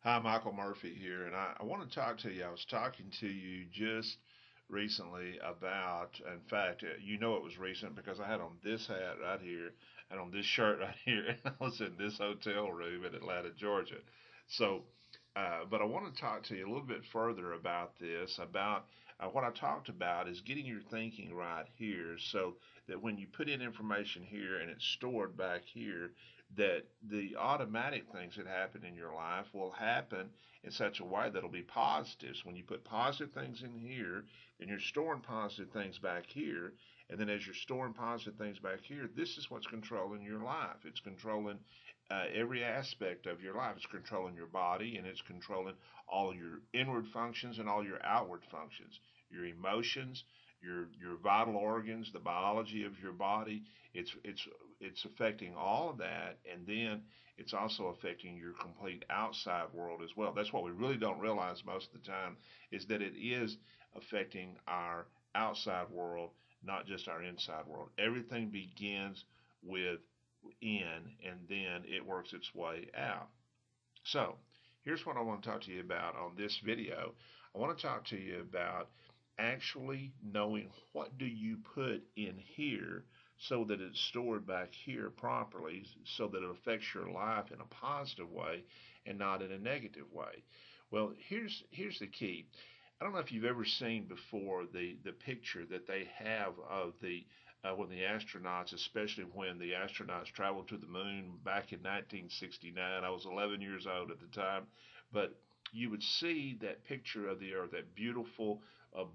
Hi, Michael Murphy here, and I want to talk to you. I was talking to you just recently about, in fact, you know it was recent because I had on this hat right here and on this shirt right here, and I was in this hotel room in Atlanta, Georgia. So, but I want to talk to you a little bit further about this, about what I talked about is getting your thinking right here so that when you put in information here and it's stored back here, that the automatic things that happen in your life will happen in such a way that'll be positives. When you put positive things in here, then you're storing positive things back here. And then as you're storing positive things back here, this is what's controlling your life. It's controlling every aspect of your life. It's controlling your body and it's controlling all your inward functions and all your outward functions, your emotions, your vital organs, the biology of your body. It's affecting all of that, and then it's also affecting your complete outside world as well. That's what we really don't realize most of the time is that it is affecting our outside world, not just our inside world. Everything begins with in, and then it works its way out. So, here's what I want to talk to you about on this video. I want to talk to you about actually knowing what do you put in here so that it's stored back here properly so that it affects your life in a positive way and not in a negative way. Well, here's the key. I don't know if you've ever seen before the picture that they have of the when the astronauts, especially when the astronauts traveled to the moon back in 1969. I was 11 years old at the time, but you would see that picture of the Earth, that beautiful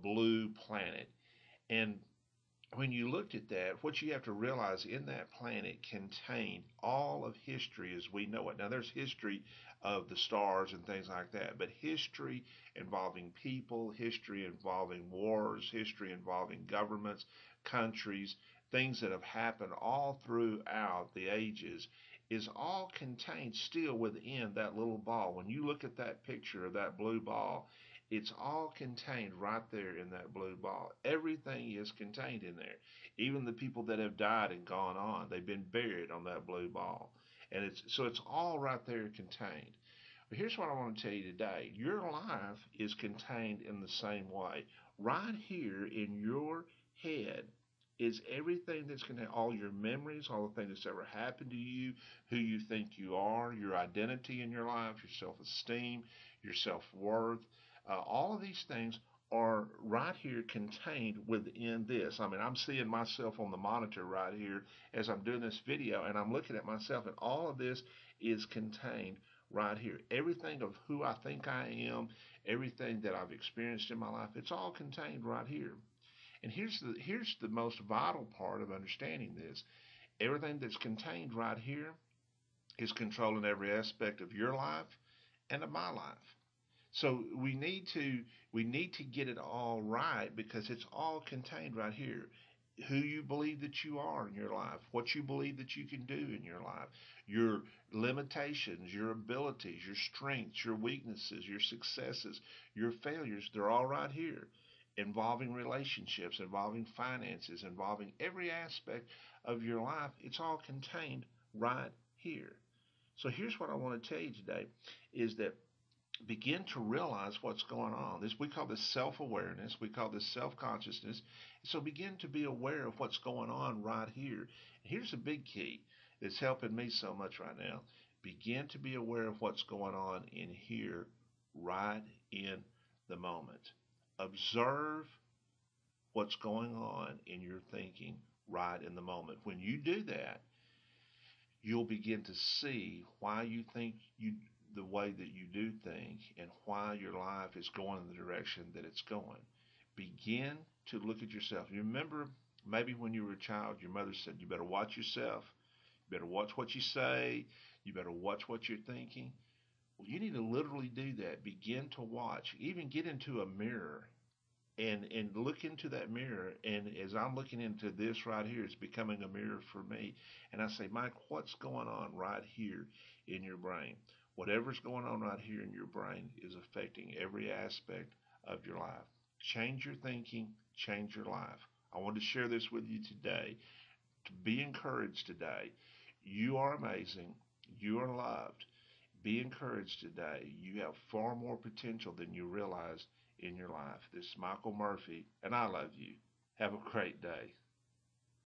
blue planet. And when you looked at that, what you have to realize in that planet contained all of history as we know it. Now, there's history of the stars and things like that, but history involving people, history involving wars, history involving governments, countries, things that have happened all throughout the ages is all contained still within that little ball. When you look at that picture of that blue ball, it's all contained right there in that blue ball. Everything is contained in there. Even the people that have died and gone on, they've been buried on that blue ball. And it's all right there contained. But here's what I want to tell you today. Your life is contained in the same way. Right here in your head is everything that's contained, all your memories, all the things that's ever happened to you, who you think you are, your identity in your life, your self-esteem, your self-worth, all of these things are right here contained within this. I mean, I'm seeing myself on the monitor right here as I'm doing this video, and I'm looking at myself, and all of this is contained right here. Everything of who I think I am, everything that I've experienced in my life, it's all contained right here. And here's the most vital part of understanding this. Everything that's contained right here is controlling every aspect of your life and of my life. So we need to get it all right because it's all contained right here. Who you believe that you are in your life, what you believe that you can do in your life, your limitations, your abilities, your strengths, your weaknesses, your successes, your failures, they're all right here. Involving relationships, involving finances, involving every aspect of your life, it's all contained right here. So here's what I want to tell you today is that begin to realize what's going on. This we call this self-awareness. We call this self-consciousness. So begin to be aware of what's going on right here. Here's a big key that's helping me so much right now. Begin to be aware of what's going on in here right in the moment. Observe what's going on in your thinking right in the moment. When you do that, you'll begin to see why you think you the way that you do think and why your life is going in the direction that it's going. Begin to look at yourself. You remember maybe when you were a child, your mother said, you better watch yourself. You better watch what you say. You better watch what you're thinking. Well, you need to literally do that. Begin to watch. Even get into a mirror and look into that mirror, and as I'm looking into this right here, it's becoming a mirror for me, and I say, Mike, what's going on right here in your brain? Whatever's going on right here in your brain is affecting every aspect of your life. Change your thinking, change your life. I want to share this with you today to be encouraged today. You are amazing. You are loved. Be encouraged today. You have far more potential than you realize in your life. This is Michael Murphy, and I love you. Have a great day.